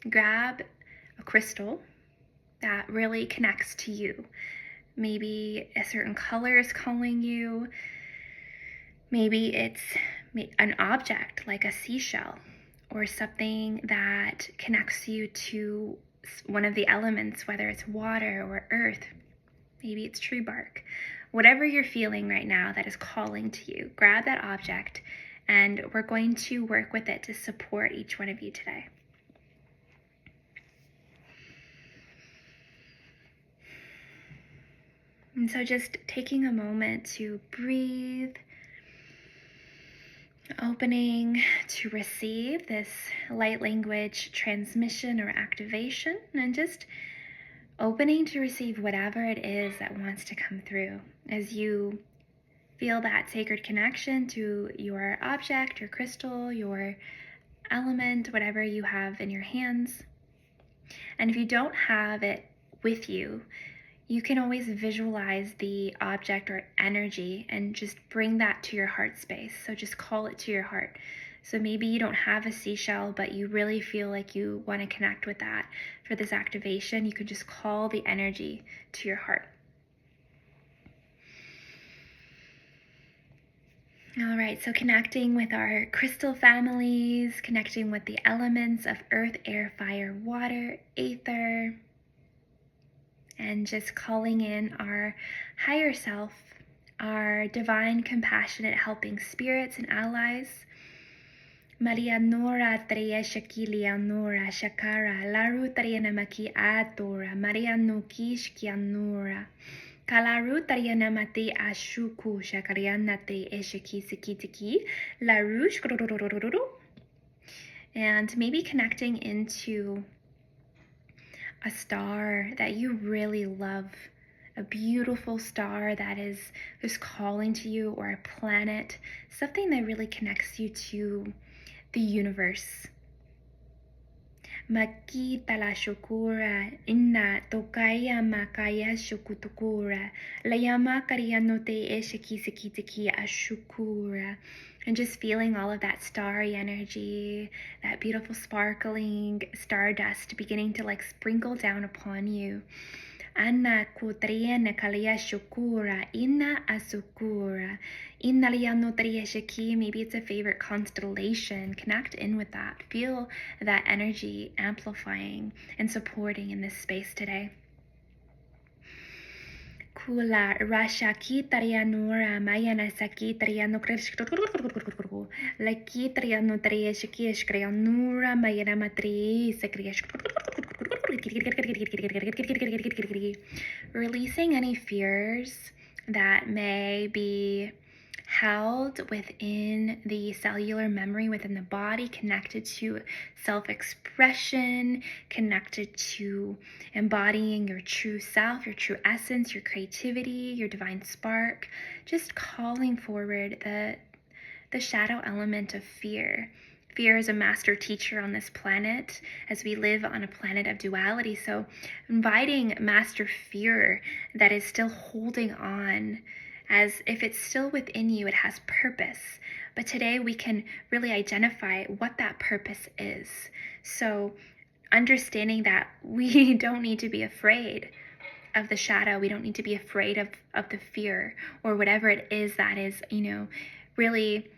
grab a crystal that really connects to you. Maybe a certain color is calling you. Maybe it's an object like a seashell or something that connects you to one of the elements, whether it's water or earth. Maybe it's tree bark. Whatever you're feeling right now that is calling to you, grab that object and we're going to work with it to support each one of you today. And so just taking a moment to breathe, opening to receive this light language transmission or activation, and just opening to receive whatever it is that wants to come through as you feel that sacred connection to your object, your crystal, your element, whatever you have in your hands. And if you don't have it with you, you can always visualize the object or energy and just bring that to your heart space. So just call it to your heart. So maybe you don't have a seashell, but you really feel like you want to connect with that for this activation. You can just call the energy to your heart. All right, so connecting with our crystal families, connecting with the elements of earth, air, fire, water, ether, and just calling in our higher self, our divine, compassionate, helping spirits and allies. Maria Nora Tria Shakilia Nora Shakara Laru Tarianamaki Adora Maria no Kishkianura Kalaru Tarianamati Ashuku Shakarianate Eshiki Sikitiki Larush. And maybe connecting into a star that you really love, a beautiful star that is just calling to you, or a planet, something that really connects you to the universe. Makita la shukura inna tokaya makaya shukutukura layama karianote eshikisiki ashukura. And just feeling all of that starry energy, that beautiful sparkling stardust beginning to like sprinkle down upon you. Anna kutriana kalia shukura inna asukura inna liano shaki. Maybe it's a favorite constellation. Connect in with that. Feel that energy amplifying and supporting in this space today. Kula rasha kitarianura mayana sakitariano la kitariano trieshkieshkrianura mayana matri sakriash. Releasing any fears that may be held within the cellular memory within the body, connected to self-expression, connected to embodying your true self, your true essence, your creativity, your divine spark. Just calling forward the shadow element of fear. Fear is a master teacher on this planet as we live on a planet of duality. So inviting master fear that is still holding on, as if it's still within you, it has purpose. But today we can really identify what that purpose is. So understanding that we don't need to be afraid of the shadow. We don't need to be afraid of the fear or whatever it is that is, really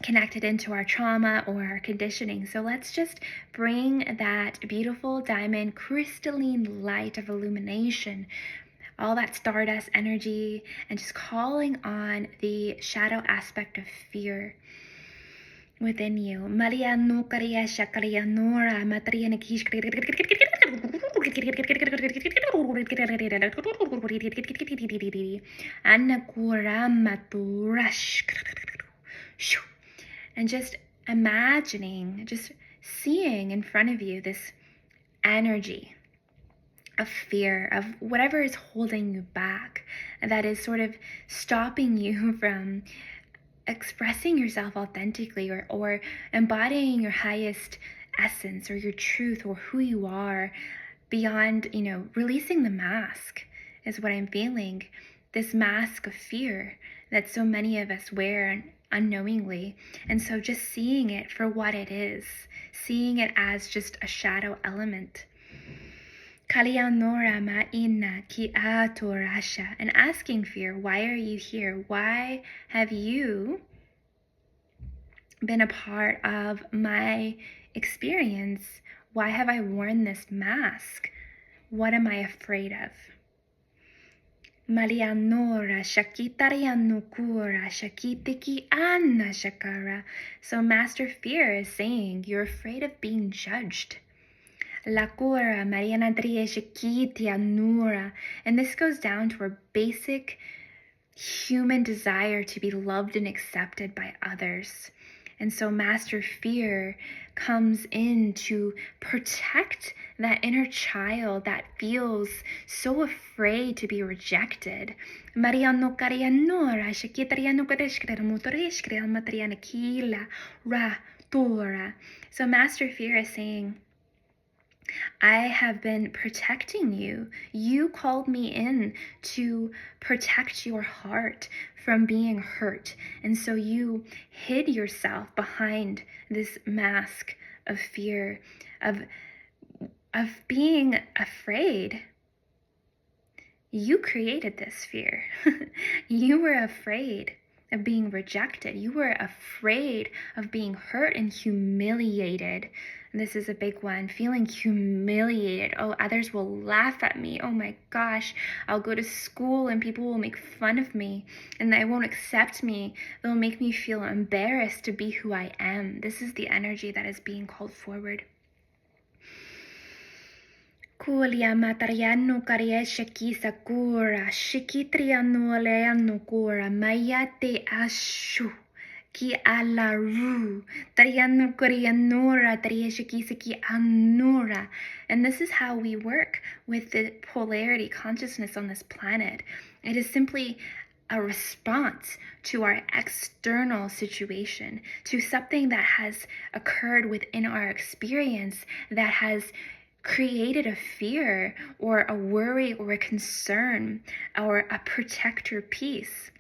connected into our trauma or our conditioning. So let's just bring that beautiful diamond crystalline light of illumination, all that stardust energy, and just calling on the shadow aspect of fear within you. Maria no karia shakaria nora matria nakish anna kuramatu. And just imagining, just seeing in front of you this energy of fear, of whatever is holding you back, that is sort of stopping you from expressing yourself authentically or embodying your highest essence or your truth or who you are beyond, releasing the mask is what I'm feeling. This mask of fear that so many of us wear unknowingly. And so just seeing it for what it is, seeing it as just a shadow element. Kalianora ma'ina ki atorasha, and asking fear, why are you here? Why have you been a part of my experience? Why have I worn this mask? What am I afraid of? Malianora shakitarianukura shakitiki anna shakara. So Master Fear is saying you're afraid of being judged. Lakura Mariana Nura. And this goes down to our basic human desire to be loved and accepted by others. And so Master Fear comes in to protect that inner child that feels so afraid to be rejected. Mariano Karianora Shakitariano Kadeshkra Motoreshkra Matriana Kila Ra Tora. So Master Fear is saying, I have been protecting you. You called me in to protect your heart from being hurt. And so you hid yourself behind this mask of fear, of being afraid. You created this fear. You were afraid of being rejected. You were afraid of being hurt and humiliated. This is a big one. Feeling humiliated. Oh, others will laugh at me. Oh my gosh. I'll go to school and people will make fun of me and they won't accept me. They'll make me feel embarrassed to be who I am. This is the energy that is being called forward. Kulia matariano kariesha kisa kura, shikitriano leano kura, mayate ashu. Ki alaru, tariano korianora, tariesha kisa ki anura. And this is how we work with the polarity consciousness on this planet. It is simply a response to our external situation, to something that has occurred within our experience that has created a fear or a worry or a concern or a protector piece.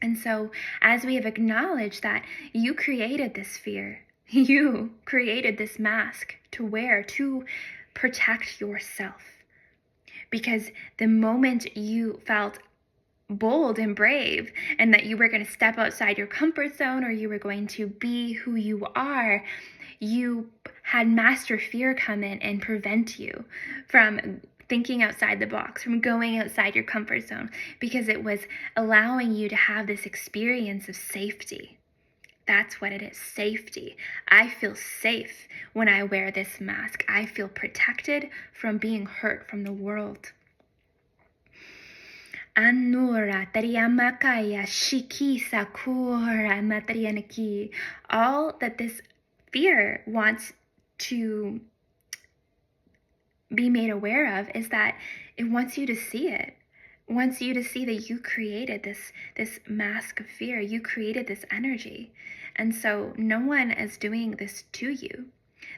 And so as we have acknowledged that you created this fear, you created this mask to wear to protect yourself. Because the moment you felt bold and brave and that you were going to step outside your comfort zone or you were going to be who you are, you had Master Fear come in and prevent you from thinking outside the box, from going outside your comfort zone, because it was allowing you to have this experience of safety. That's what it is, safety. I feel safe when I wear this mask. I feel protected from being hurt from the world. Anura tariamakaya shiki sakura matarianaki. All that this fear wants to be made aware of is that it wants you to see it. It wants you to see that you created this mask of fear. You created this energy. And so no one is doing this to you.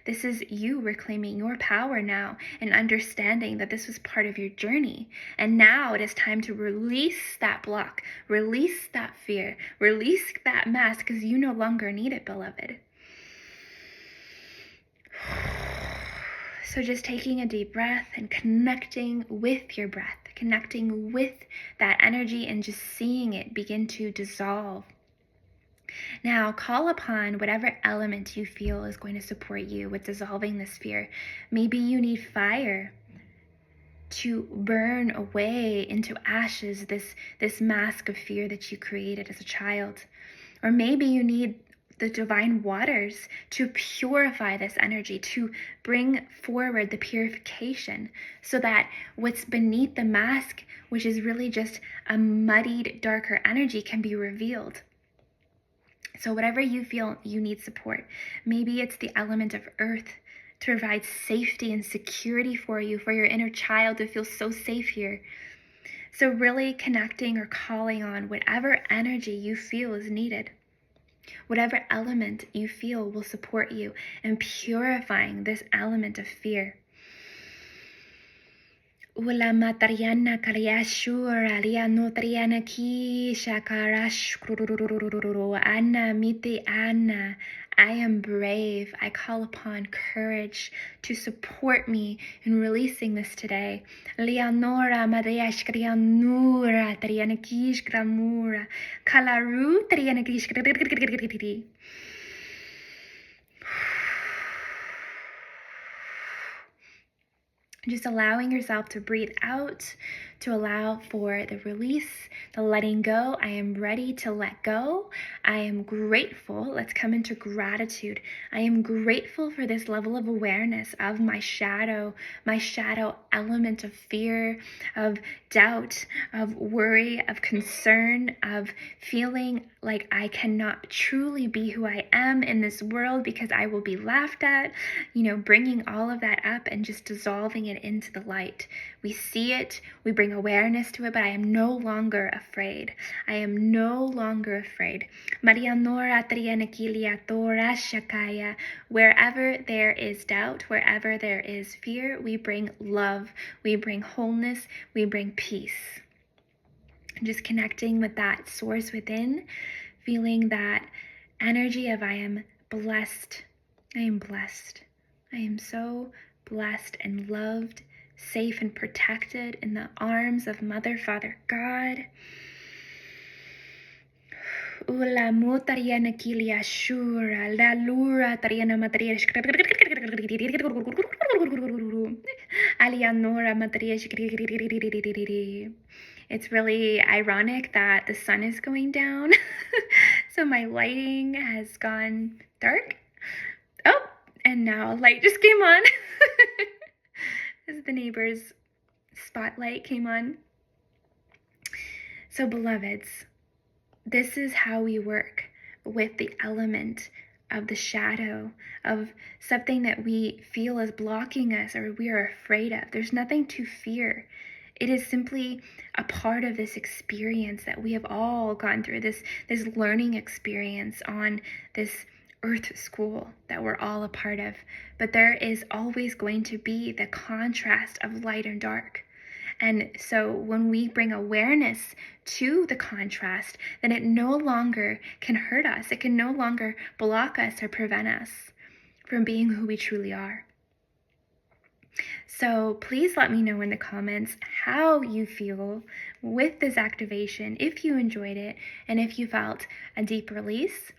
This is you reclaiming your power now and understanding that this was part of your journey. And now it is time to release that block, release that fear, release that mask, because you no longer need it, beloved. So just taking a deep breath and connecting with your breath, connecting with that energy and just seeing it begin to dissolve. Now call upon whatever element you feel is going to support you with dissolving this fear. Maybe you need fire to burn away into ashes this mask of fear that you created as a child. Or maybe you need the divine waters to purify this energy, to bring forward the purification so that what's beneath the mask, which is really just a muddied, darker energy, can be revealed. So whatever you feel you need support, maybe it's the element of earth to provide safety and security for you, for your inner child to feel so safe here. So really connecting or calling on whatever energy you feel is needed. Whatever element you feel will support you in purifying this element of fear. Ula matariana kariashura liano triana ki shakarash anna miti anna I am brave. I call upon courage to support me in releasing this today. Leonora Mariash Krianura Trianakish Gramura Kalaru Trianakish. Just allowing yourself to breathe out, to allow for the release, the letting go. I am ready to let go. I am grateful. Let's come into gratitude. I am grateful for this level of awareness of my shadow element of fear, of doubt, of worry, of concern, of feeling like I cannot truly be who I am in this world because I will be laughed at, bringing all of that up and just dissolving it into the light. We see it, we bring awareness to it, but I am no longer afraid. I am no longer afraid. Wherever there is doubt, wherever there is fear, we bring love, we bring wholeness, we bring peace. Just connecting with that source within, feeling that energy of I am blessed. I am blessed. I am so blessed and loved, safe and protected in the arms of Mother, Father, God. Ula mutariana kilia shura, la lura tariana materia. Alianora materia. It's really ironic that the sun is going down. So my lighting has gone dark. Oh, and now a light just came on. As the neighbor's spotlight came on. So beloveds, this is how we work with the element of the shadow, of something that we feel is blocking us or we are afraid of. There's nothing to fear. It is simply a part of this experience that we have all gone through, this learning experience on this earth school that we're all a part of. But there is always going to be the contrast of light and dark. And so when we bring awareness to the contrast, then it no longer can hurt us. It can no longer block us or prevent us from being who we truly are. So please let me know in the comments how you feel with this activation, if you enjoyed it, and if you felt a deep release.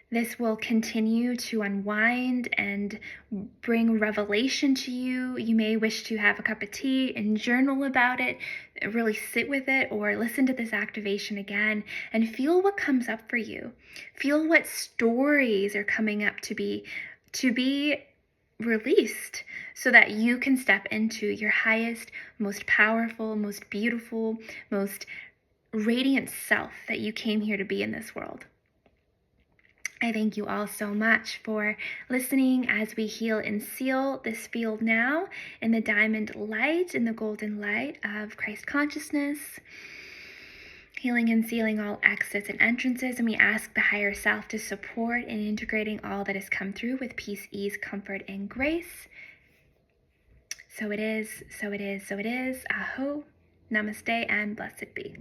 This will continue to unwind and bring revelation to you. You may wish to have a cup of tea and journal about it, really sit with it, or listen to this activation again and feel what comes up for you. Feel what stories are coming up to be released so that you can step into your highest, most powerful, most beautiful, most radiant self that you came here to be in this world. I thank you all so much for listening as we heal and seal this field now in the diamond light, in the golden light of Christ consciousness, healing and sealing all exits and entrances, and we ask the higher self to support in integrating all that has come through with peace, ease, comfort, and grace. So it is, so it is, so it is. Aho, namaste, and blessed be.